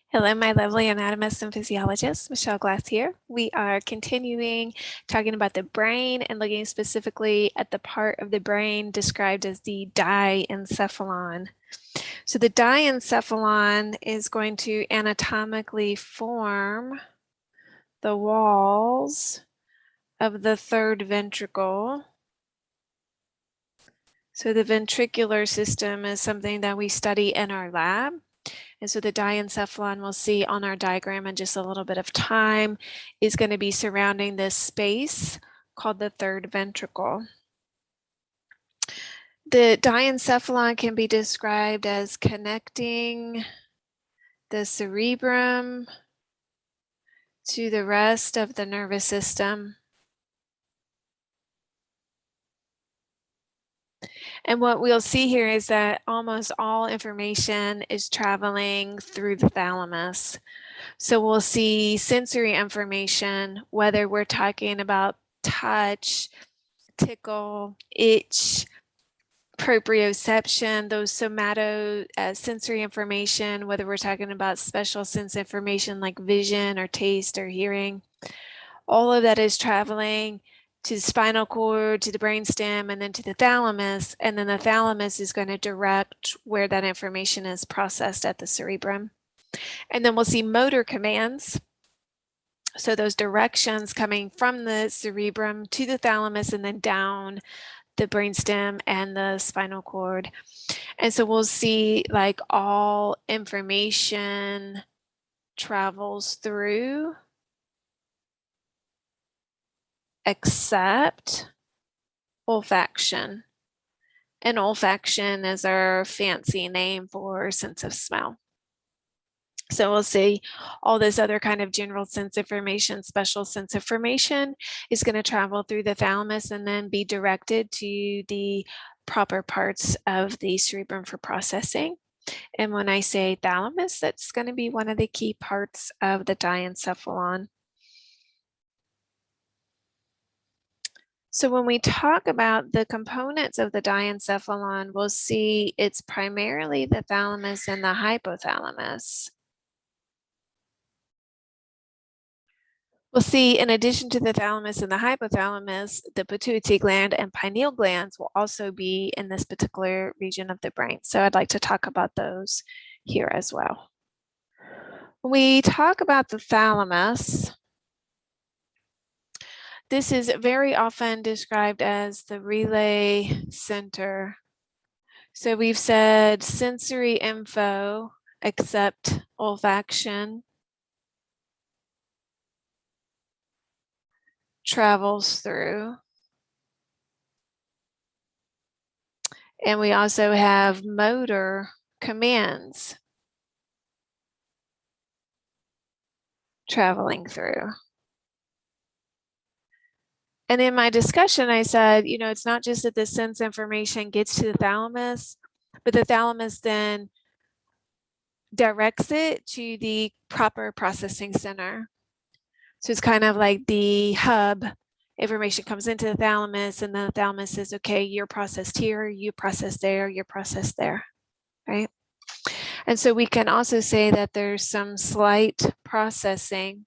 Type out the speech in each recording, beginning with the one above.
Hello, my lovely anatomists and physiologists. Michele Glass here. We are continuing talking about the brain and looking specifically at the part of the brain described as the diencephalon. So the diencephalon is going to anatomically form the walls of the third ventricle. So the ventricular system is something that we study in our lab. And so the diencephalon we'll see on our diagram in just a little bit of time is going to be surrounding this space called the third ventricle. The diencephalon can be described as connecting the cerebrum to the rest of the nervous system. And what we'll see here is that almost all information is traveling through the thalamus. So we'll see sensory information, whether we're talking about touch, tickle, itch, proprioception, those sensory information, whether we're talking about special sense information like vision or taste or hearing. All of that is traveling to the spinal cord, to the brainstem, and then to the thalamus. And then the thalamus is going to direct where that information is processed at the cerebrum. And then we'll see motor commands. So those directions coming from the cerebrum to the thalamus and then down the brainstem and the spinal cord. And so we'll see like all information travels through except olfaction. And olfaction is our fancy name for sense of smell. So we'll see all this other kind of general sense information, special sense information is going to travel through the thalamus and then be directed to the proper parts of the cerebrum for processing. And when I say thalamus, that's going to be one of the key parts of the diencephalon. So when we talk about the components of the diencephalon, we'll see it's primarily the thalamus and the hypothalamus. We'll see, in addition to the thalamus and the hypothalamus, the pituitary gland and pineal glands will also be in this particular region of the brain. So I'd like to talk about those here as well. When we talk about the thalamus, this is very often described as the relay center. So we've said sensory info except olfaction travels through. And we also have motor commands traveling through. And in my discussion, I said, it's not just that the sense information gets to the thalamus, but the thalamus then directs it to the proper processing center. So it's kind of like the hub. Information comes into the thalamus and the thalamus says, okay, you're processed here, you processed there, you're processed there, right? And so we can also say that there's some slight processing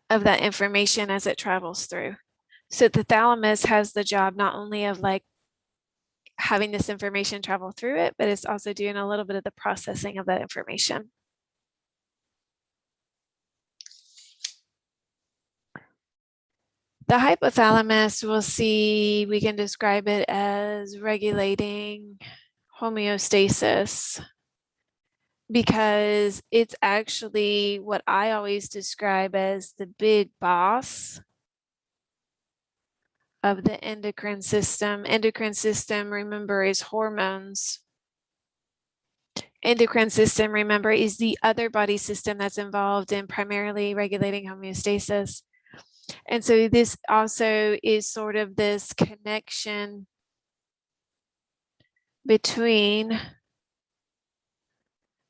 of that information as it travels through. So the thalamus has the job not only of like having this information travel through it, but it's also doing a little bit of the processing of that information. The hypothalamus, we'll see, we can describe it as regulating homeostasis because it's actually what I always describe as the big boss of the endocrine system. Endocrine system, remember, is hormones. Endocrine system, remember, is the other body system that's involved in primarily regulating homeostasis. And so this also is sort of this connection between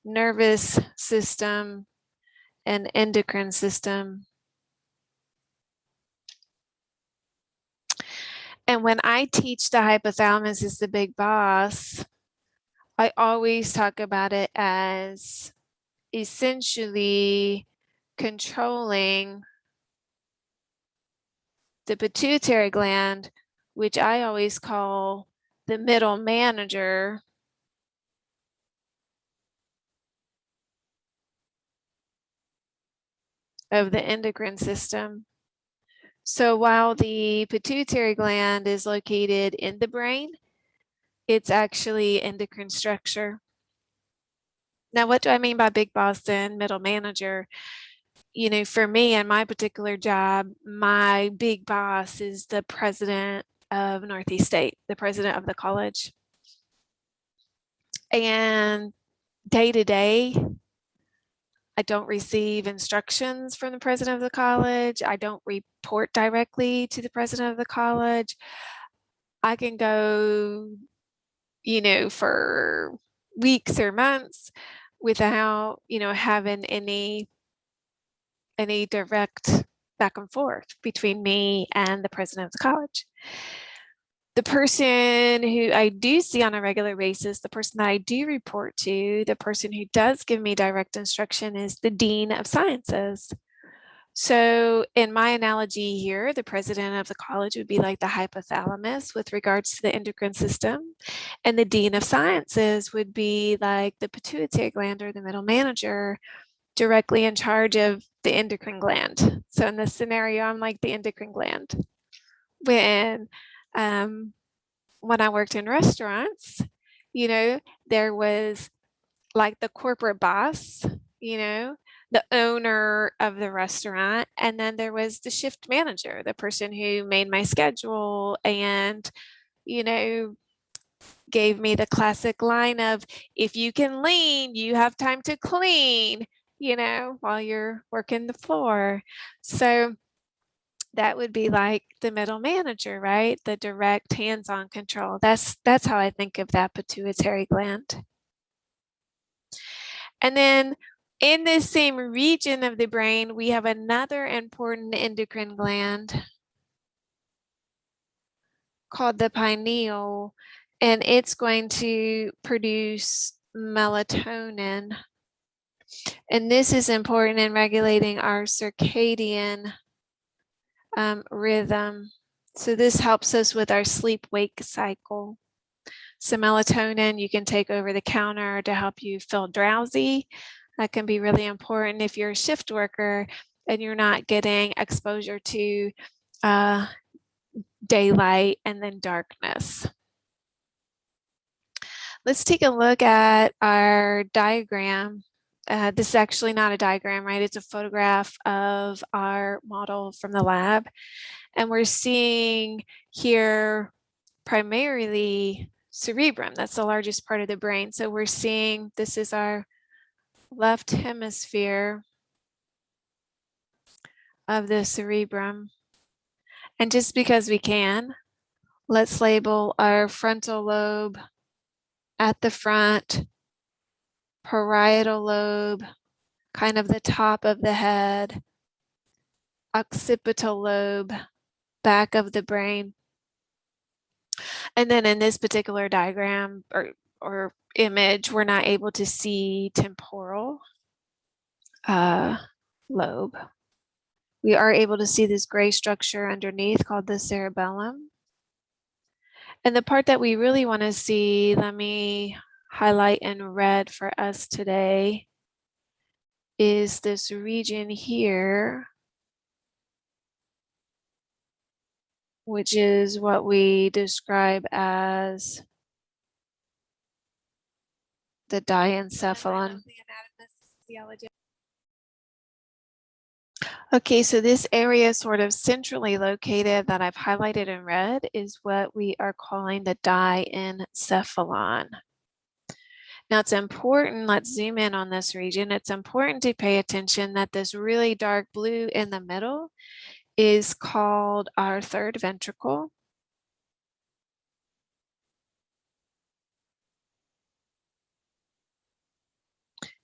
nervous system and endocrine system. And when I teach the hypothalamus is the big boss, I always talk about it as essentially controlling the pituitary gland, which I always call the middle manager of the endocrine system. So while the pituitary gland is located in the brain, it's actually endocrine structure. Now, what do I mean by big boss and middle manager? You know, for me and my particular job, my big boss is the president of Northeast State, the president of the college. And day to day, I don't receive instructions from the president of the college. I don't report directly to the president of the college. I can go, you know, for weeks or months without, you know, having any direct back and forth between me and the president of the college. The person who I do see on a regular basis, the person that I do report to, the person who does give me direct instruction is the dean of sciences. So in my analogy here, the president of the college would be like the hypothalamus with regards to the endocrine system. And the dean of sciences would be like the pituitary gland or the middle manager, directly in charge of the endocrine gland. So in this scenario, I'm like the endocrine gland. When I worked in restaurants, you know, there was like the corporate boss, you know, the owner of the restaurant, and then there was the shift manager, the person who made my schedule and, you know, gave me the classic line of, if you can lean, you have time to clean, you know, while you're working the floor. So that would be like the middle manager, right? The direct hands-on control. That's how I think of that pituitary gland. And then in this same region of the brain, we have another important endocrine gland called the pineal, and it's going to produce melatonin. And this is important in regulating our circadian rhythm. So this helps us with our sleep-wake cycle. So melatonin you can take over the counter to help you feel drowsy. That can be really important if you're a shift worker and you're not getting exposure to daylight and then darkness. Let's take a look at our diagram. This is actually not a diagram, right? It's a photograph of our model from the lab. And we're seeing here primarily cerebrum. That's the largest part of the brain. So we're seeing this is our left hemisphere of the cerebrum. And just because we can, let's label our frontal lobe at the front, parietal lobe, kind of the top of the head, occipital lobe, back of the brain. And then in this particular diagram or image, we're not able to see temporal lobe. We are able to see this gray structure underneath called the cerebellum. And the part that we really want to see, let me highlight in red for us today, is this region here, which is what we describe as the diencephalon. Okay, so this area sort of centrally located that I've highlighted in red is what we are calling the diencephalon. Now it's important, let's zoom in on this region. It's important to pay attention that this really dark blue in the middle is called our third ventricle.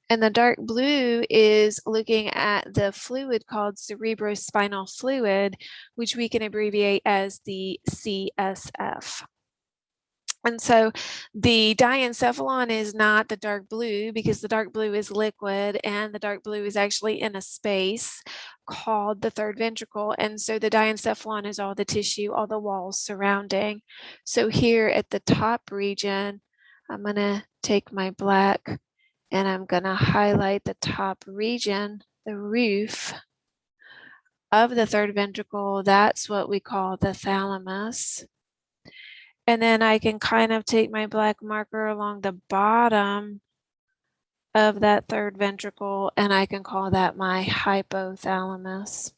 And the dark blue is looking at the fluid called cerebrospinal fluid, which we can abbreviate as the CSF. And so the diencephalon is not the dark blue, because the dark blue is liquid and the dark blue is actually in a space called the third ventricle. And so the diencephalon is all the tissue, all the walls surrounding. So here at the top region, I'm going to take my black and I'm going to highlight the top region, the roof of the third ventricle. That's what we call the thalamus. And then I can kind of take my black marker along the bottom of that third ventricle, and I can call that my hypothalamus.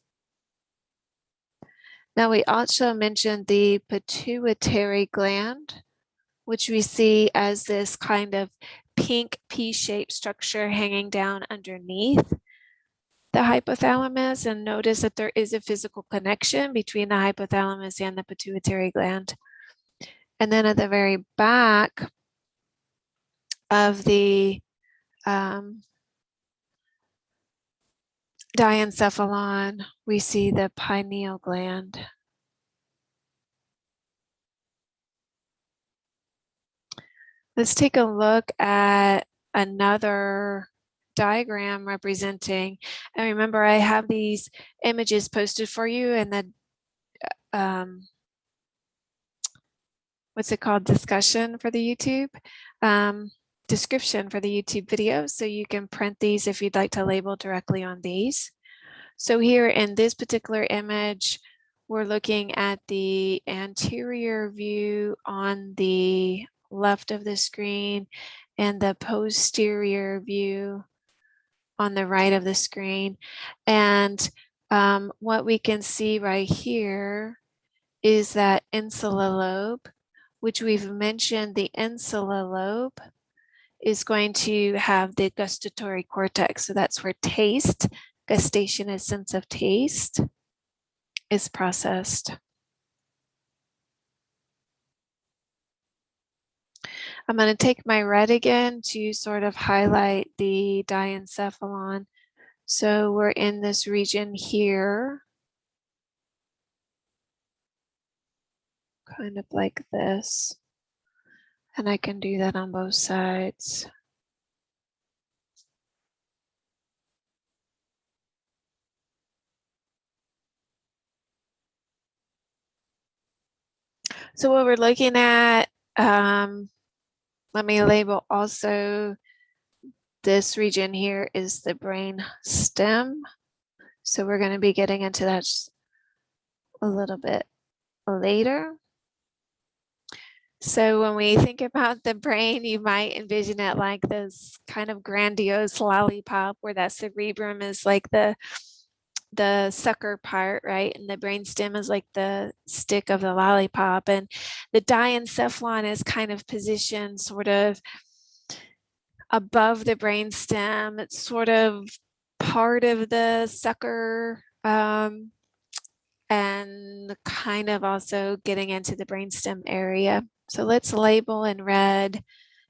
Now, we also mentioned the pituitary gland, which we see as this kind of pink P-shaped structure hanging down underneath the hypothalamus. And notice that there is a physical connection between the hypothalamus and the pituitary gland. And then at the very back of the diencephalon, we see the pineal gland. Let's take a look at another diagram representing, and remember I have these images posted for you in the what's it called, discussion for the YouTube, description for the YouTube video, so you can print these if you'd like to label directly on these. So here in this particular image, we're looking at the anterior view on the left of the screen and the posterior view on the right of the screen. And what we can see right here is that insula lobe, which we've mentioned. The insula lobe is going to have the gustatory cortex. So that's where taste, gustation is sense of taste, is processed. I'm going to take my red again to sort of highlight the diencephalon. So we're in this region here, kind of like this. And I can do that on both sides. So what we're looking at, let me label also this region here is the brain stem. So we're going to be getting into that a little bit later. So when we think about the brain, you might envision it like this kind of grandiose lollipop where that cerebrum is like the sucker part, right? And the brainstem is like the stick of the lollipop. And the diencephalon is kind of positioned sort of above the brainstem. It's sort of part of the sucker, and kind of also getting into the brainstem area. So let's label in red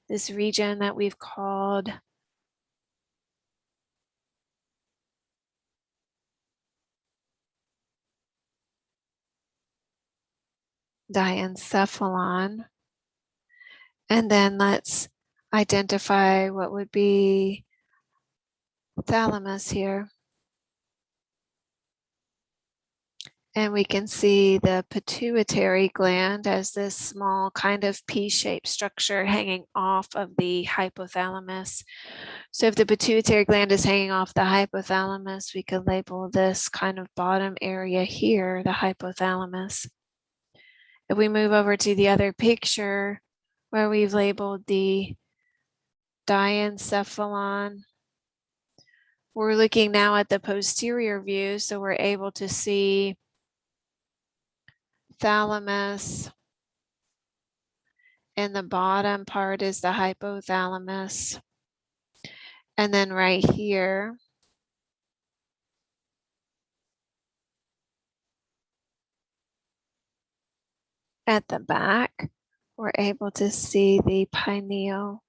this region that we've called diencephalon. And then let's identify what would be thalamus here. And we can see the pituitary gland as this small kind of P-shaped structure hanging off of the hypothalamus. So if the pituitary gland is hanging off the hypothalamus, we could label this kind of bottom area here the hypothalamus. If we move over to the other picture where we've labeled the diencephalon, we're looking now at the posterior view, so we're able to see thalamus, and the bottom part is the hypothalamus. And then right here, at the back, we're able to see the pineal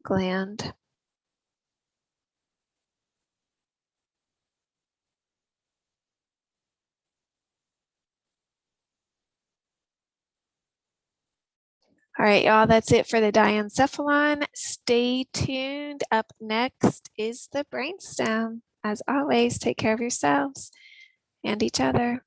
gland. All right, y'all, that's it for the diencephalon. Stay tuned. Up next is the brainstem. As always, take care of yourselves and each other.